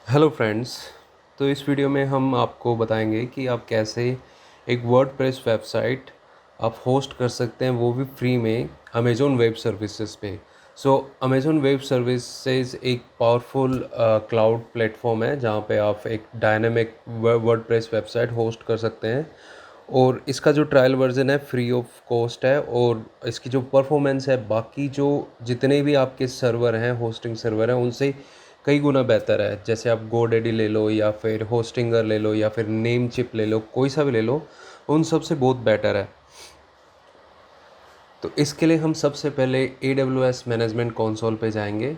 Hello friends. तो इस video में हम आपको बताएंगे कि आप कैसे एक वर्डप्रेस वेबसाइट आप होस्ट कर सकते हैं, वो भी फ्री में अमेज़ॉन वेब सर्विसेज पे। सो अमेज़ॉन वेब सर्विसेज एक पावरफुल क्लाउड प्लेटफॉर्म है जहाँ पे आप एक डायनेमिक वर्डप्रेस वेबसाइट होस्ट कर सकते हैं। और इसका जो ट्रायल वर्जन है फ्री ऑफ कॉस्ट है, और इसकी जो परफॉर्मेंस है बाकी जो जितने भी आपके सर्वर हैं, होस्टिंग सर्वर हैं, उनसे कई गुना बेहतर है। जैसे आप गोडेडी ले लो या फिर होस्टिंगर ले लो या फिर नेम चिप ले लो, कोई सा भी ले लो, उन सब से बहुत बेटर है। तो इसके लिए हम सबसे पहले AWS मैनेजमेंट कंसोल पे जाएंगे।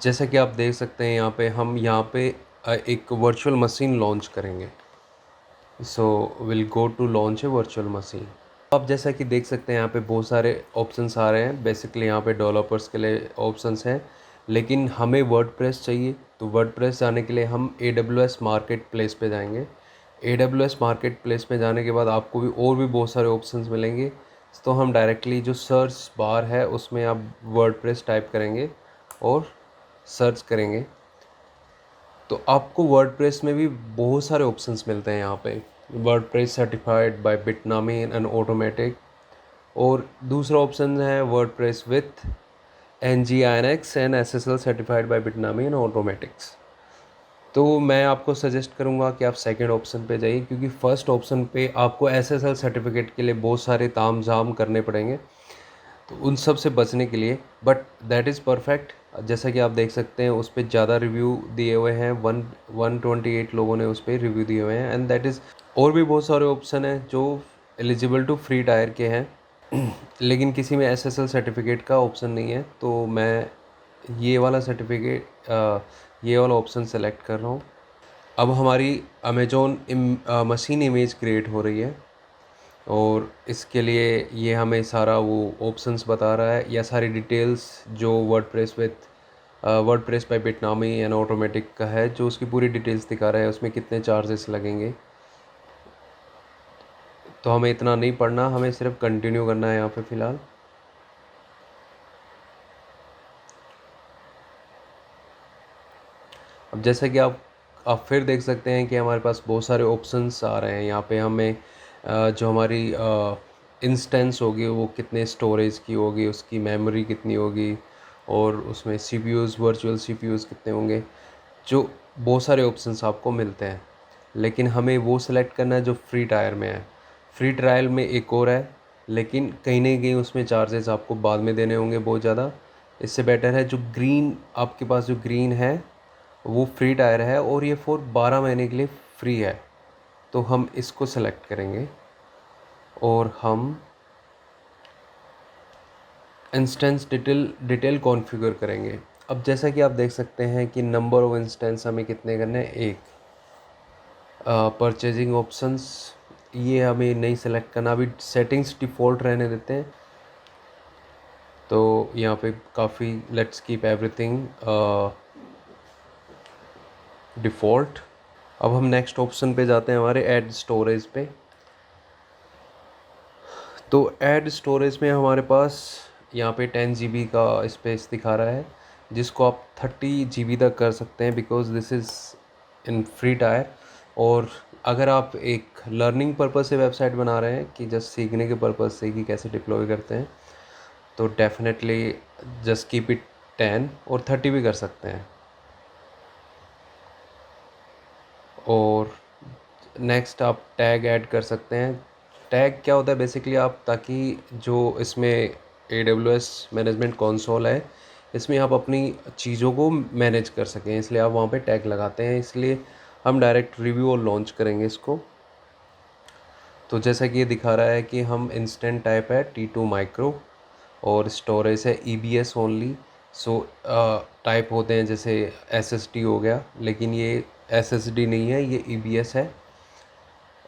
जैसा कि आप देख सकते हैं यहाँ पे एक वर्चुअल मशीन लॉन्च करेंगे। So will go to launch a virtual machine. आप जैसा कि देख सकते हैं यहाँ पे बहुत सारे ऑप्शंस आ रहे हैं। बेसिकली यहाँ पे डेवलपर्स के लिए ऑप्शंस हैं, लेकिन हमें वर्डप्रेस चाहिए। तो वर्डप्रेस जाने के लिए हम AWS मार्केट प्लेस पे जाएंगे। AWS मार्केट प्लेस पे जाने के बाद आपको भी और भी बहुत सारे ऑप्शंस मिलेंगे। तो हम डायरेक्टली जो सर्च बार है उसमें आप वर्डप्रेस टाइप करेंगे और सर्च करेंगे, तो आपको वर्डप्रेस में भी बहुत सारे ऑप्शंस मिलते हैं। यहाँ पे WordPress certified by Bitnami and Automattic, और दूसरा ऑप्शन है WordPress with NGINX and SSL certified by Bitnami and Automattic. तो मैं आपको सजेस्ट करूँगा कि आप सेकंड ऑप्शन पे जाइए, क्योंकि फर्स्ट ऑप्शन पे आपको SSL सर्टिफिकेट के लिए बहुत सारे ताम झाम करने पड़ेंगे, तो उन सब से बचने के लिए। But that is perfect. जैसा कि आप देख सकते हैं उस पर ज़्यादा रिव्यू दिए हुए हैं, 128 लोगों ने उस पर रिव्यू दिए हुए हैं, एंड दैट इज़। और भी बहुत सारे ऑप्शन हैं जो एलिजिबल टू फ्री टायर के हैं, लेकिन किसी में SSL सर्टिफिकेट का ऑप्शन नहीं है, तो मैं ये वाला ये वाला ऑप्शन सेलेक्ट कर रहा हूँ। अब हमारी अमेजोन मशीन इमेज क्रिएट हो रही है, और इसके लिए ये हमें सारा वो ऑप्शंस बता रहा है, या सारी डिटेल्स जो WordPress bye Bitnami and automatic का है, जो उसकी पूरी डिटेल्स दिखा रहा है, उसमें कितने चार्जेस लगेंगे। तो हमें इतना नहीं पढ़ना, हमें सिर्फ कंटिन्यू करना है यहाँ पे फ़िलहाल। अब जैसा कि आप फिर देख सकते हैं कि हमारे पास बहुत सारे ऑप्शंस आ रहे हैं। यहाँ पे हमें जो हमारी इंस्टेंस होगी वो कितने स्टोरेज की होगी, उसकी मेमोरी कितनी होगी, और उसमें CPUs, वर्चुअल CPUs कितने होंगे, जो बहुत सारे ऑप्शंस आपको मिलते हैं। लेकिन हमें वो सिलेक्ट करना है जो फ्री टायर में है। फ्री ट्रायल में एक और है, लेकिन कहीं ना कहीं उसमें चार्जेस आपको बाद में देने होंगे बहुत ज़्यादा। इससे बेटर है जो ग्रीन, आपके पास जो ग्रीन है वो फ्री टायर है, और ये फॉर 12 महीने के लिए फ्री है। तो हम इसको सेलेक्ट करेंगे और हम इंस्टेंस डिटेल कॉन्फ़िगर करेंगे। अब जैसा कि आप देख सकते हैं कि नंबर ऑफ इंस्टेंस हमें कितने करने हैं, एक। परचेजिंग ऑप्शंस ये हमें नहीं सेलेक्ट करना, अभी सेटिंग्स डिफ़ॉल्ट रहने देते हैं। तो यहाँ पे काफ़ी लेट्स कीप एवरीथिंग डिफ़ॉल्ट। अब हम नेक्स्ट ऑप्शन पे जाते हैं, हमारे ऐड स्टोरेज पे। तो ऐड स्टोरेज में हमारे पास यहाँ पे 10 GB का स्पेस दिखा रहा है, जिसको आप 30 GB तक कर सकते हैं, because this is in free tyre. और अगर आप एक लर्निंग पर्पज़ से वेबसाइट बना रहे हैं कि जस्ट सीखने के पर्पज़ से कि कैसे डिप्लॉय करते हैं, तो डेफिनेटली जस्ट कीप इट 10, और 30 भी कर सकते हैं। और नेक्स्ट आप टैग ऐड कर सकते हैं। टैग क्या होता है बेसिकली, आप ताकि जो इसमें AWS मैनेजमेंट कंसोल है, इसमें आप अपनी चीज़ों को मैनेज कर सकें, इसलिए आप वहाँ पे टैग लगाते हैं। इसलिए हम डायरेक्ट रिव्यू और लॉन्च करेंगे इसको। तो जैसा कि ये दिखा रहा है कि हम इंस्टेंट टाइप है T2 माइक्रो, और स्टोरेज है EBS ओनली। सो टाइप होते हैं जैसे SSD हो गया, लेकिन ये SSD नहीं है, ये EBS है।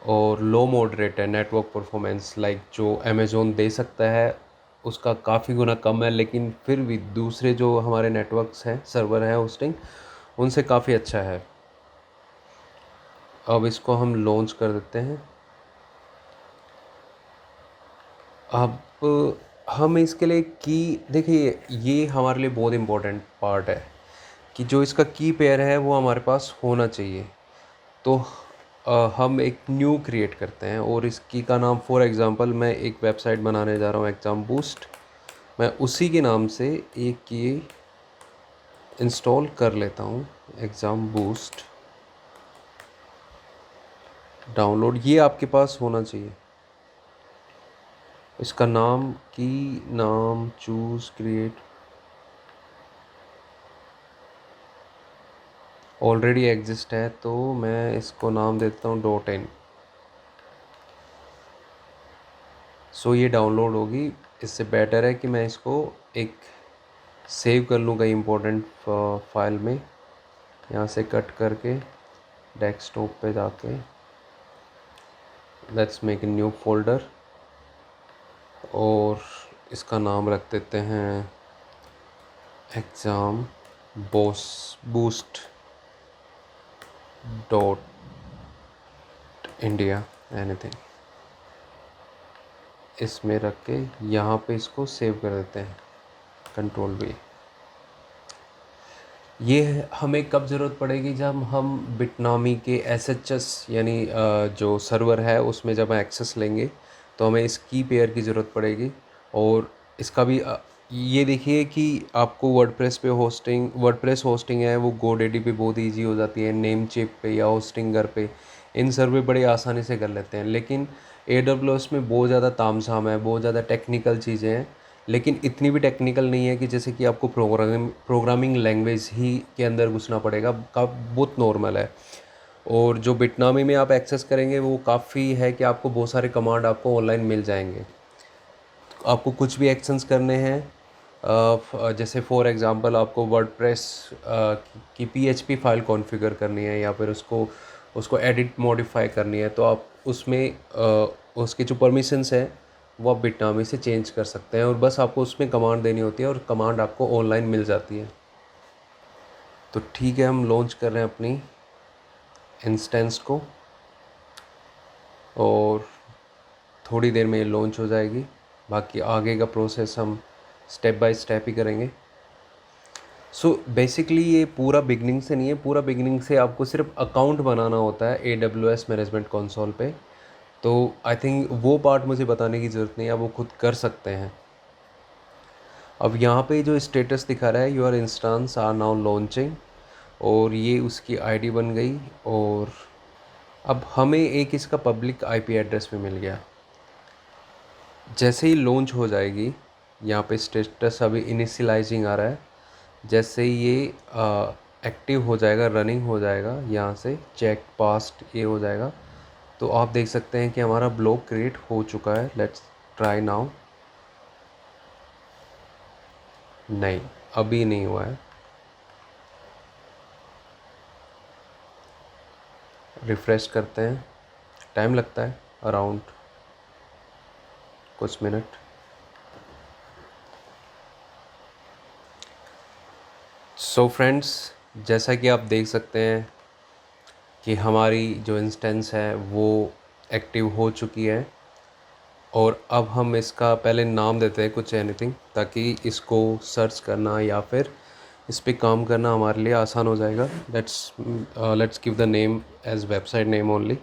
और लो मॉडरेट है नेटवर्क परफॉर्मेंस, लाइक जो अमेज़ोन दे सकता है उसका काफ़ी गुना कम है, लेकिन फिर भी दूसरे जो हमारे नेटवर्क्स हैं, सर्वर हैं, होस्टिंग, उनसे काफ़ी अच्छा है। अब इसको हम लॉन्च कर देते हैं। अब हम इसके लिए की देखिए, ये हमारे लिए बहुत इम्पोर्टेंट पार्ट है कि जो इसका की पेयर है वो हमारे पास होना चाहिए। तो हम एक न्यू क्रिएट करते हैं और इस की का नाम, फॉर एग्ज़ाम्पल मैं एक वेबसाइट बनाने जा रहा हूँ एग्ज़ाम बूस्ट, मैं उसी के नाम से एक ये इंस्टॉल कर लेता हूँ, एग्ज़ाम बूस्ट डाउनलोड। ये आपके पास होना चाहिए। इसका नाम चूज़ क्रिएट ऑलरेडी एग्जिस्ट है, तो मैं इसको नाम देता हूँ .in। सो ये डाउनलोड होगी। इससे बेटर है कि मैं इसको एक सेव कर लूँ कहीं इम्पोर्टेंट फाइल में। यहाँ से कट करके डेस्कटॉप पे जाके let's make a new folder और इसका नाम रख देते हैं एग्ज़ाम बूस्ट .india एनीथिंग। इसमें रख के यहाँ पे इसको सेव कर देते हैं, Ctrl+V। ये हमें कब ज़रूरत पड़ेगी? जब हम बिटनामी के SHS यानी जो सर्वर है उसमें जब एक्सेस लेंगे तो हमें इस की पेयर की ज़रूरत पड़ेगी। और इसका भी ये देखिए कि आपको वर्डप्रेस होस्टिंग है वो GoDaddy पे बहुत इजी हो जाती है, नेमचिप पे या होस्टिंगर पे, इन सर्वे बड़े आसानी से कर लेते हैं। लेकिन AWS में बहुत ज़्यादा तामझाम है, बहुत ज़्यादा टेक्निकल चीज़ें हैं, लेकिन इतनी भी टेक्निकल नहीं है कि जैसे कि आपको प्रोग्रामिंग लैंग्वेज ही के अंदर घुसना पड़ेगा, का बहुत नॉर्मल है। और जो बिटनामी में आप एक्सेस करेंगे वो काफ़ी है कि आपको बहुत सारे कमांड आपको ऑनलाइन मिल जाएंगे। आपको कुछ भी एक्शंस करने हैं, जैसे फॉर एग्ज़ाम्पल आपको वर्डप्रेस की PHP फाइल कॉन्फ़िगर करनी है या फिर उसको एडिट मॉडिफाई करनी है, तो आप उसमें उसकी जो परमिशंस है वो आप बिटनामी से चेंज कर सकते हैं और बस आपको उसमें कमांड देनी होती है और कमांड आपको ऑनलाइन मिल जाती है। तो ठीक है, हम लॉन्च कर रहे हैं अपनी इंस्टेंस को और थोड़ी देर में ये लॉन्च हो जाएगी। बाकी आगे का प्रोसेस हम स्टेप बाय स्टेप ही करेंगे। सो बेसिकली ये पूरा बिगनिंग से नहीं है, पूरा बिगनिंग से आपको सिर्फ अकाउंट बनाना होता है AWS मैनेजमेंट कंसोल पे। तो आई थिंक वो पार्ट मुझे बताने की ज़रूरत नहीं है, वो खुद कर सकते हैं। अब यहाँ पे जो स्टेटस दिखा रहा है your instance are now launching, और ये उसकी आईडी बन गई। और अब हमें एक इसका पब्लिक IP एड्रेस भी मिल गया। जैसे ही लॉन्च हो जाएगी, यहाँ पे स्टेटस अभी इनिशियलाइजिंग आ रहा है, जैसे ही ये एक्टिव हो जाएगा, रनिंग हो जाएगा, यहाँ से चेक पास्ट ये हो जाएगा, तो आप देख सकते हैं कि हमारा ब्लॉग क्रिएट हो चुका है। Let's try now. नहीं, अभी नहीं हुआ है। रिफ़्रेश करते हैं, टाइम लगता है अराउंड कुछ मिनट। सो फ्रेंड्स, जैसा कि आप देख सकते हैं कि हमारी जो इंस्टेंस है वो एक्टिव हो चुकी है। और अब हम इसका पहले नाम देते हैं कुछ एनीथिंग, ताकि इसको सर्च करना या फिर इस पे काम करना हमारे लिए आसान हो जाएगा। Let's give the name as website name only,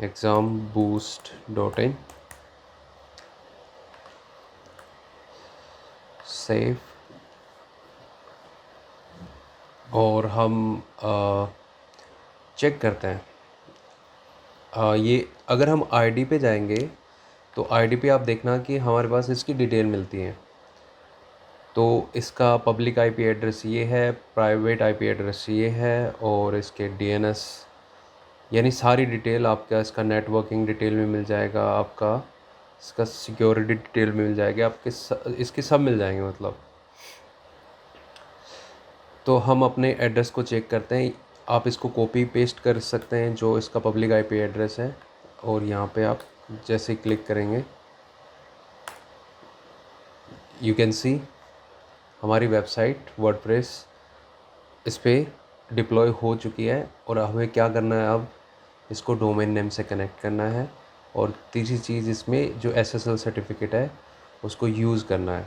examboost.in। Save. और हम चेक करते हैं। ये अगर हम आईडी पे जाएंगे तो आईडी पे आप देखना कि हमारे पास इसकी डिटेल मिलती है। तो इसका पब्लिक IP एड्रेस ये है, प्राइवेट IP एड्रेस ये है, और इसके DNS यानी सारी डिटेल आपका, इसका नेटवर्किंग डिटेल में मिल जाएगा, आपका इसका सिक्योरिटी डिटेल में मिल जाएगा, आपके इसके सब मिल जाएंगे मतलब। तो हम अपने एड्रेस को चेक करते हैं। आप इसको कॉपी पेस्ट कर सकते हैं जो इसका पब्लिक IP एड्रेस है, और यहाँ पे आप जैसे क्लिक करेंगे यू कैन सी हमारी वेबसाइट वर्डप्रेस इस पर डिप्लॉय हो चुकी है। और हमें क्या करना है, अब इसको डोमेन नेम से कनेक्ट करना है, और तीसरी चीज़ इसमें जो SSL सर्टिफिकेट है उसको यूज़ करना है।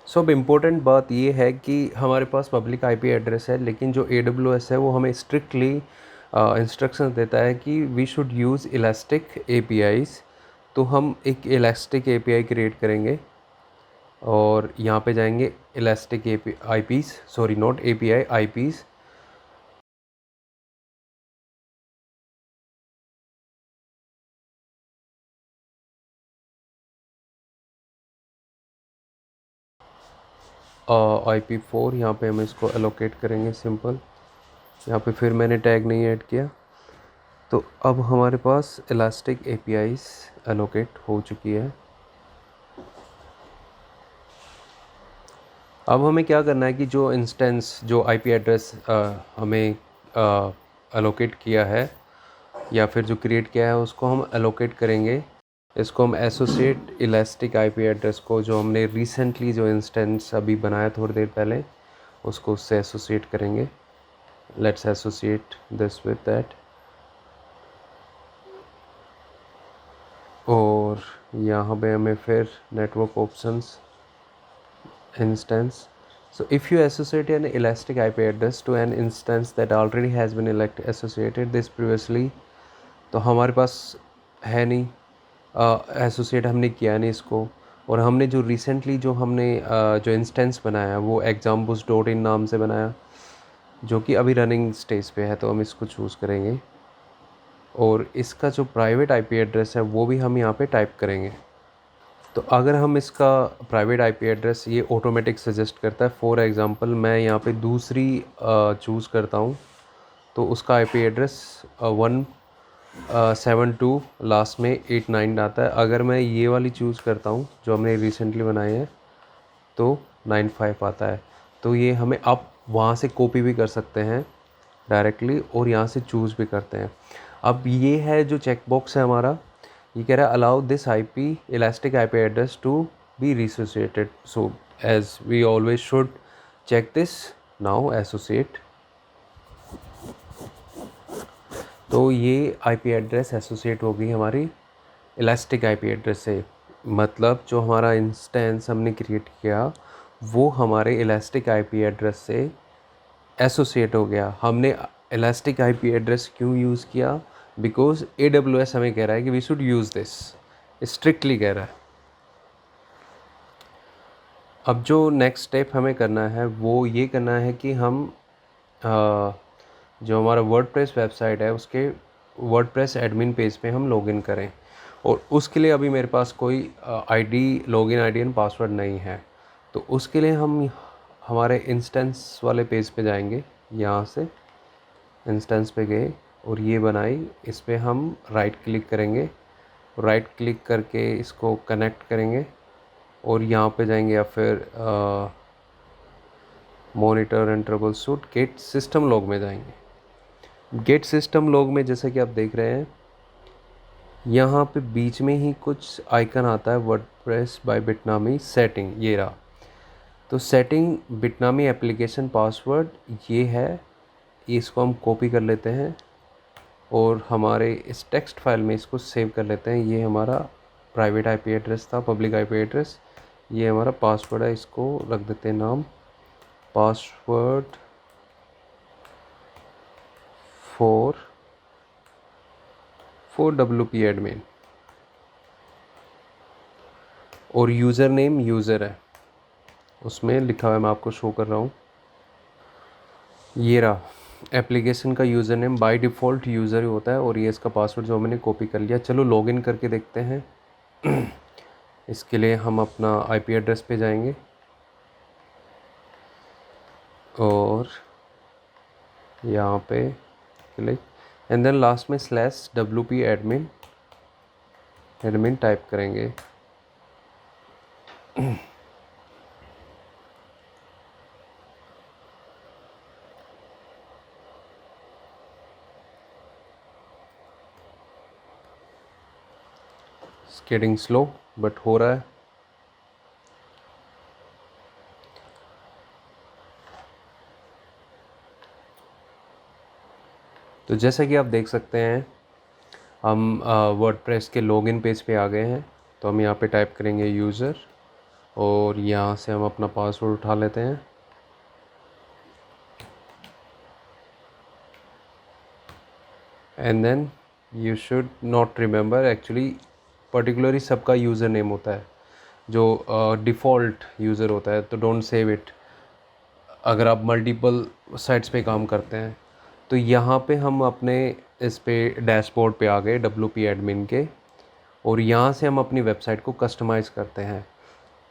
सो अब इम्पोर्टेंट बात ये है कि हमारे पास पब्लिक आईपी एड्रेस है, लेकिन जो AWS है वो हमें स्ट्रिक्टली इंस्ट्रक्शन देता है कि we should use elastic APIs। तो हम एक इलास्टिक API क्रिएट करेंगे और यहाँ पे जाएंगे elastic IPs, sorry not API, IPs। IP4 यहाँ पे हम इसको एलोकेट करेंगे सिंपल। यहाँ पे फिर मैंने टैग नहीं ऐड किया। तो अब हमारे पास इलास्टिक APIs एलोकेट हो चुकी है। अब हमें क्या करना है कि जो इंस्टेंस, जो आईपी एड्रेस हमें एलोकेट किया है या फिर जो क्रिएट किया है उसको हम एलोकेट करेंगे। इसको हम एसोसिएट इलास्टिक आईपी एड्रेस को, जो हमने रिसेंटली जो इंस्टेंस अभी बनाया थोड़ी देर पहले, उसको उससे एसोसिएट करेंगे। Let's associate this with that. और यहाँ पे हमें फिर network options, instance. So if you associate an elastic IP address to an instance that already has been associated this previously, तो हमारे पास है नहीं, एसोसिएट हमने किया नहीं इसको। और हमने जो रिसेंटली जो हमने जो इंस्टेंस बनाया वो examboost.in नाम से बनाया, जो कि अभी रनिंग स्टेज पे है। तो हम इसको चूज़ करेंगे और इसका जो प्राइवेट आईपी एड्रेस है वो भी हम यहाँ पे टाइप करेंगे। तो अगर हम इसका प्राइवेट आईपी एड्रेस ये ऑटोमेटिक सजेस्ट करता है। फॉर एग्ज़ाम्पल मैं यहाँ पे दूसरी चूज़ करता हूँ, तो उसका आईपी एड्रेस 172 लास्ट में 89 आता है। अगर मैं ये वाली चूज़ करता हूँ जो हमने रिसेंटली बनाई है, तो 95 आता है। तो ये हमें आप वहाँ से कॉपी भी कर सकते हैं डायरेक्टली और यहाँ से चूज़ भी करते हैं। अब ये है जो चेकबॉक्स है हमारा, ये कह रहा है allow this IP elastic IP address to be reassociated. So as we always should check this now associate. तो ये आईपी एड्रेस एसोसिएट हो गई हमारी इलास्टिक आईपी एड्रेस से। मतलब जो हमारा इंस्टेंस हमने क्रिएट किया वो हमारे इलास्टिक आईपी एड्रेस से एसोसिएट हो गया। हमने इलास्टिक आईपी एड्रेस क्यों यूज़ किया? बिकॉज AWS हमें कह रहा है कि we should use this, strictly कह रहा है। अब जो नेक्स्ट स्टेप हमें करना है वो ये करना है कि हम जो हमारा वर्डप्रेस वेबसाइट है उसके वर्डप्रेस एडमिन पेज पे हम लॉगिन करें। और उसके लिए अभी मेरे पास कोई लॉगिन आईडी एंड पासवर्ड नहीं है। तो उसके लिए हम हमारे इंस्टेंस वाले पेज पे जाएंगे। यहाँ से इंस्टेंस पे गए और ये बनाई, इस पर हम राइट क्लिक करेंगे। राइट क्लिक करके इसको कनेक्ट करेंगे और यहाँ पे जाएंगे या फिर monitor and troubleshoot get system log में जाएंगे। गेट सिस्टम लॉग में जैसे कि आप देख रहे हैं यहाँ पे बीच में ही कुछ आइकन आता है वर्डप्रेस बाय बिटनामी सेटिंग, ये रहा। तो सेटिंग बिटनामी एप्लीकेशन पासवर्ड ये है, इसको हम कॉपी कर लेते हैं और हमारे इस टेक्स्ट फाइल में इसको सेव कर लेते हैं। ये हमारा प्राइवेट आईपी एड्रेस था, पब्लिक आईपी एड्रेस। ये हमारा पासवर्ड है, इसको रख देते हैं नाम पासवर्ड फॉर WP एडमिन। और यूज़र नेम यूज़र है, उसमें लिखा हुआ है, मैं आपको शो कर रहा हूँ। ये रहा एप्लीकेशन का user name, by default user ही होता है। और ये इसका पासवर्ड जो मैंने कॉपी कर लिया। चलो लॉगिन करके देखते हैं। इसके लिए हम अपना आईपी एड्रेस पे जाएंगे और यहाँ पे क्लिक एंड देन लास्ट में /WP एडमिन टाइप करेंगे। गेटिंग स्लो बट हो रहा है। तो जैसा कि आप देख सकते हैं हम वर्डप्रेस के लॉगिन पेज पे आ गए हैं। तो हम यहाँ पे टाइप करेंगे यूज़र और यहाँ से हम अपना पासवर्ड उठा लेते हैं। And then you should not remember, actually particularly सबका यूज़र नेम होता है जो डिफ़ॉल्ट यूज़र होता है, तो डोंट सेव इट अगर आप मल्टीपल साइट्स पे काम करते हैं। तो यहाँ पे हम अपने इस पे डैशबोर्ड पे आ गए WP एडमिन के, और यहाँ से हम अपनी वेबसाइट को कस्टमाइज़ करते हैं।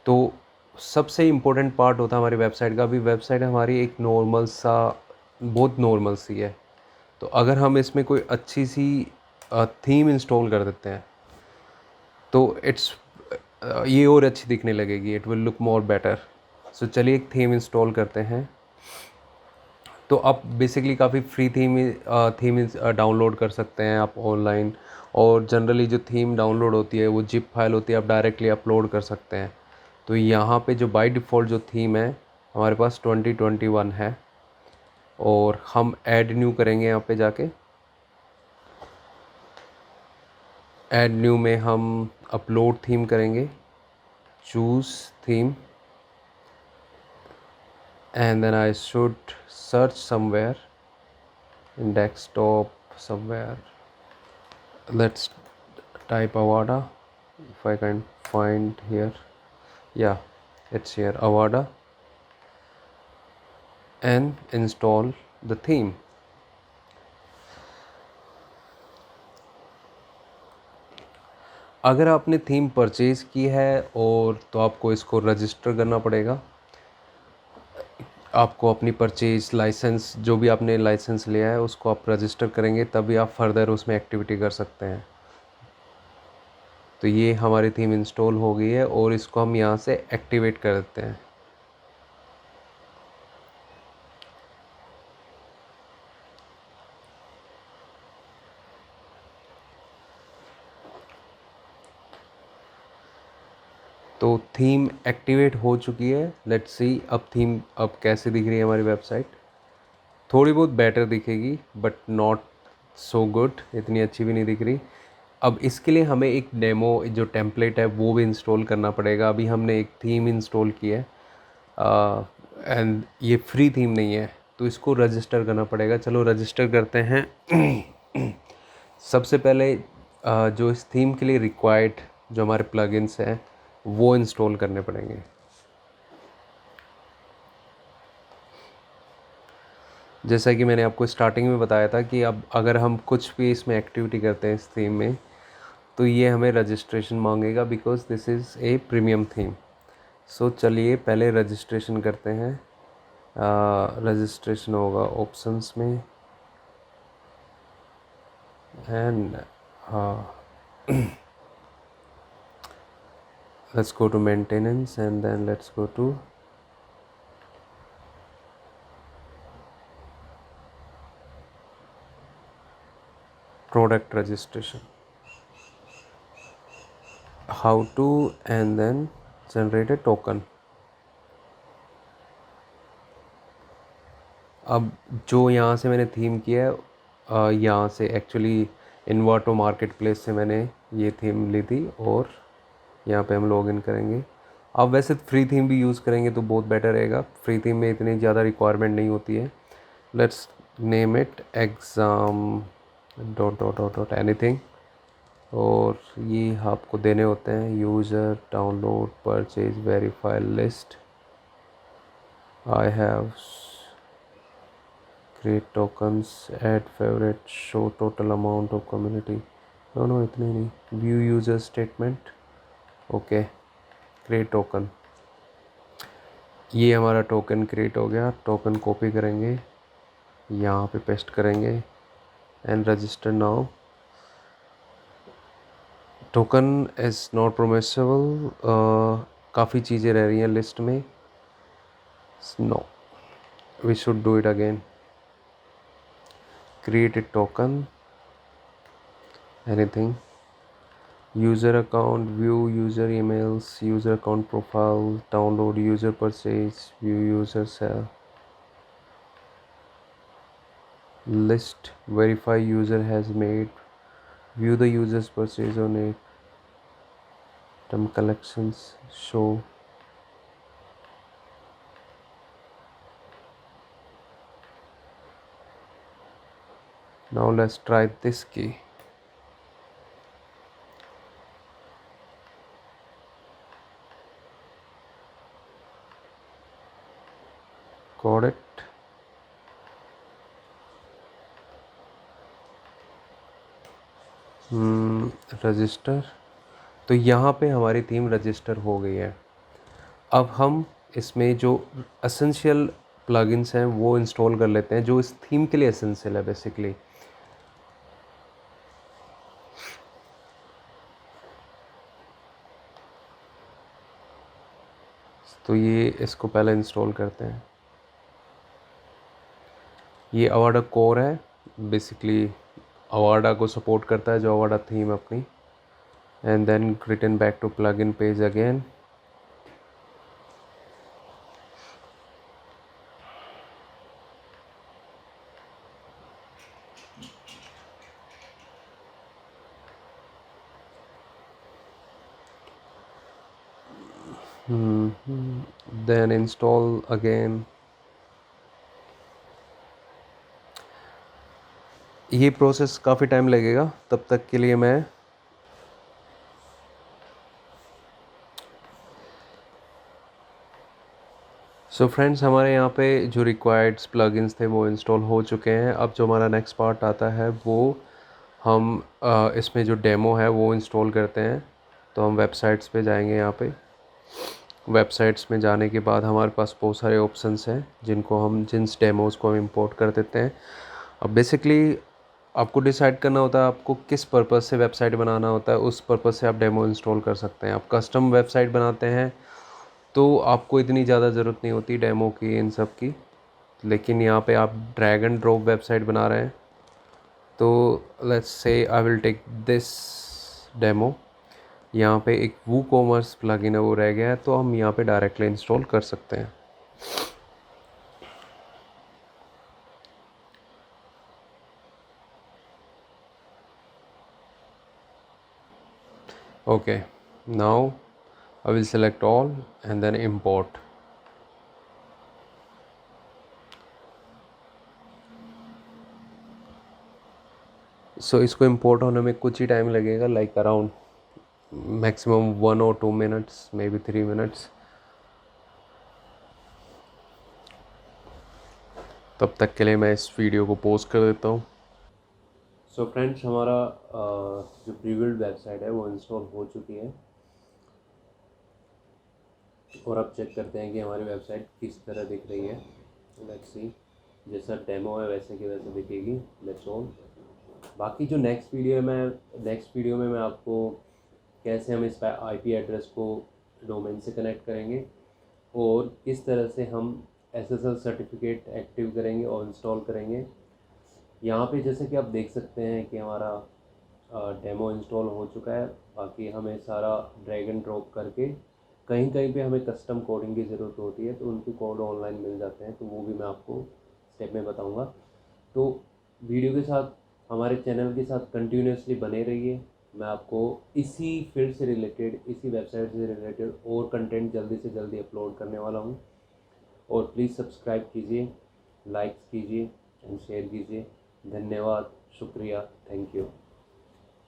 तो सबसे इम्पोर्टेंट पार्ट होता है हमारी वेबसाइट का। अभी वेबसाइट हमारी एक नॉर्मल सा, बहुत नॉर्मल सी है, तो अगर हम इसमें कोई अच्छी सी थीम इंस्टॉल कर देते हैं तो ये और अच्छी दिखने लगेगी, it will look more better. So चलिए एक थीम इंस्टॉल करते हैं। तो आप बेसिकली काफ़ी फ्री थीम डाउनलोड कर सकते हैं आप ऑनलाइन, और जनरली जो थीम डाउनलोड होती है वो जिप फाइल होती है, आप डायरेक्टली अपलोड कर सकते हैं। तो यहाँ पे जो बाय डिफ़ॉल्ट जो थीम है हमारे पास 2021 है, और हम ऐड न्यू करेंगे। यहाँ पे जाके ऐड न्यू में हम अपलोड थीम करेंगे, choose theme, and then I should search somewhere in desktop somewhere. Let's type Avada if I can find here. Yeah, it's here, Avada, and install the theme. अगर आपने theme purchase की है और तो आपको इसको register करना पड़ेगा। आपको अपनी परचेज लाइसेंस, जो भी आपने लाइसेंस लिया है उसको आप रजिस्टर करेंगे, तभी आप फर्दर उसमें एक्टिविटी कर सकते हैं। तो ये हमारी थीम इंस्टॉल हो गई है और इसको हम यहाँ से एक्टिवेट कर देते हैं। तो थीम एक्टिवेट हो चुकी है। लेट्स सी अब थीम अब कैसे दिख रही है हमारी वेबसाइट। थोड़ी बहुत बेटर दिखेगी बट नॉट सो गुड, इतनी अच्छी भी नहीं दिख रही। अब इसके लिए हमें एक डेमो जो टेम्पलेट है वो भी इंस्टॉल करना पड़ेगा। अभी हमने एक थीम इंस्टॉल की है एंड ये फ्री थीम नहीं है, तो इसको रजिस्टर करना पड़ेगा। चलो रजिस्टर करते हैं। सबसे पहले जो इस थीम के लिए रिक्वायर्ड जो हमारे प्लगइन्स हैं वो इंस्टॉल करने पड़ेंगे। जैसा कि मैंने आपको स्टार्टिंग में बताया था कि अब अगर हम कुछ भी इसमें एक्टिविटी करते हैं इस थीम में, तो ये हमें रजिस्ट्रेशन मांगेगा because this is a premium theme. So चलिए पहले रजिस्ट्रेशन करते हैं। रजिस्ट्रेशन होगा ऑप्शंस में, and let's go to maintenance and then let's go to product registration, how to, and then generate a token। अब जो यहाँ से मैंने थीम किया है, यहाँ से एक्चुअली इन्वर्टो मार्केट प्लेस से मैंने ये थीम ली थी, और यहाँ पे हम लॉगिन करेंगे। अब वैसे फ्री थीम भी यूज़ करेंगे तो बहुत बेटर रहेगा, फ्री थीम में इतनी ज़्यादा रिक्वायरमेंट नहीं होती है। Let's name it exam dot dot dot dot anything, और ये आपको देने होते हैं user, download, purchase, verify list, I have, create tokens, add favorite, show total amount of community, no इतने नहीं, view user statement, okay, create token। ये हमारा टोकन क्रिएट हो गया। टोकन कॉपी करेंगे, यहाँ पे पेस्ट करेंगे and register now. Token is not promisable, काफ़ी चीज़ें रह रही हैं लिस्ट में। No, we should do it again. create a token, anything, user account, view user emails, user account profile, download user purchase, view user sell, list, verify user has made, view the user's purchase on it, item collections, show, Now let's try this key. Got it. Register, तो यहाँ पे हमारी theme register हो गई है। अब हम इसमें जो एसेंशियल प्लगइन्स हैं वो इंस्टॉल कर लेते हैं, जो इस थीम के लिए एसेंशियल है बेसिकली। तो ये इसको पहले इंस्टॉल करते हैं। ये अवाडा कोर है, बेसिकली अवाडा को सपोर्ट करता है, जो अवाडा थीम अपनी। And then return back to plugin page again. Then install again. ये प्रोसेस काफ़ी टाइम लगेगा, तब तक के लिए मैं फ्रेंड्स हमारे यहाँ पे जो रिक्वायर्ड प्लगइन्स थे वो इंस्टॉल हो चुके हैं। अब जो हमारा नेक्स्ट पार्ट आता है वो हम इसमें जो डेमो है वो इंस्टॉल करते हैं। तो हम वेबसाइट्स पे जाएंगे। यहाँ पे वेबसाइट्स में जाने के बाद हमारे पास बहुत सारे ऑप्शंस हैं जिन डेमोज़ को हम इंपोर्ट कर देते हैं। अब बेसिकली आपको डिसाइड करना होता है आपको किस पर्पज़ से वेबसाइट बनाना होता है, उस पर्पज़ से आप डेमो इंस्टॉल कर सकते हैं। आप कस्टम वेबसाइट बनाते हैं तो आपको इतनी ज़्यादा ज़रूरत नहीं होती डेमो की, इन सब की। लेकिन यहाँ पे आप ड्रैग एंड ड्रॉप वेबसाइट बना रहे हैं, तो let's say I will take this demo. यहाँ पे एक वू कॉमर्स प्लगइन है वो रह गया है, तो हम यहाँ पे डायरेक्टली इंस्टॉल कर सकते हैं। Okay, now I will select all and then import. So इसको import होने में कुछ ही टाइम लगेगा, like around maximum 1 or 2 minutes, maybe 3 minutes. तब तक के लिए मैं इस वीडियो को पोस्ट कर देता हूँ। सो फ्रेंड्स हमारा जो प्रीबिल्ड वेबसाइट है वो इंस्टॉल हो चुकी है, और अब चेक करते हैं कि हमारी वेबसाइट किस तरह दिख रही है। लेट्स सी, जैसा डेमो है वैसे की वैसे दिखेगी। Let's on. बाकी जो नेक्स्ट वीडियो में मैं आपको कैसे हम इस आईपी एड्रेस को डोमेन से कनेक्ट करेंगे और किस तरह से हम एसएसएल सर्टिफिकेट एक्टिव करेंगे और इंस्टॉल करेंगे। यहाँ पे जैसे कि आप देख सकते हैं कि हमारा डेमो इंस्टॉल हो चुका है। बाकी हमें सारा ड्रैग एंड ड्रॉप करके कहीं कहीं पे हमें कस्टम कोडिंग की ज़रूरत होती है, तो उनके कोड ऑनलाइन मिल जाते हैं, तो वो भी मैं आपको स्टेप में बताऊंगा। तो वीडियो के साथ, हमारे चैनल के साथ कंटिन्यूसली बने रहिए। मैं आपको इसी फील्ड से रिलेटेड, इसी वेबसाइट से रिलेटेड और कंटेंट जल्दी से जल्दी अपलोड करने वाला हूँ। और प्लीज़ सब्सक्राइब कीजिए, लाइक्स कीजिए एंड शेयर कीजिए। धन्यवाद, शुक्रिया, थैंक यू।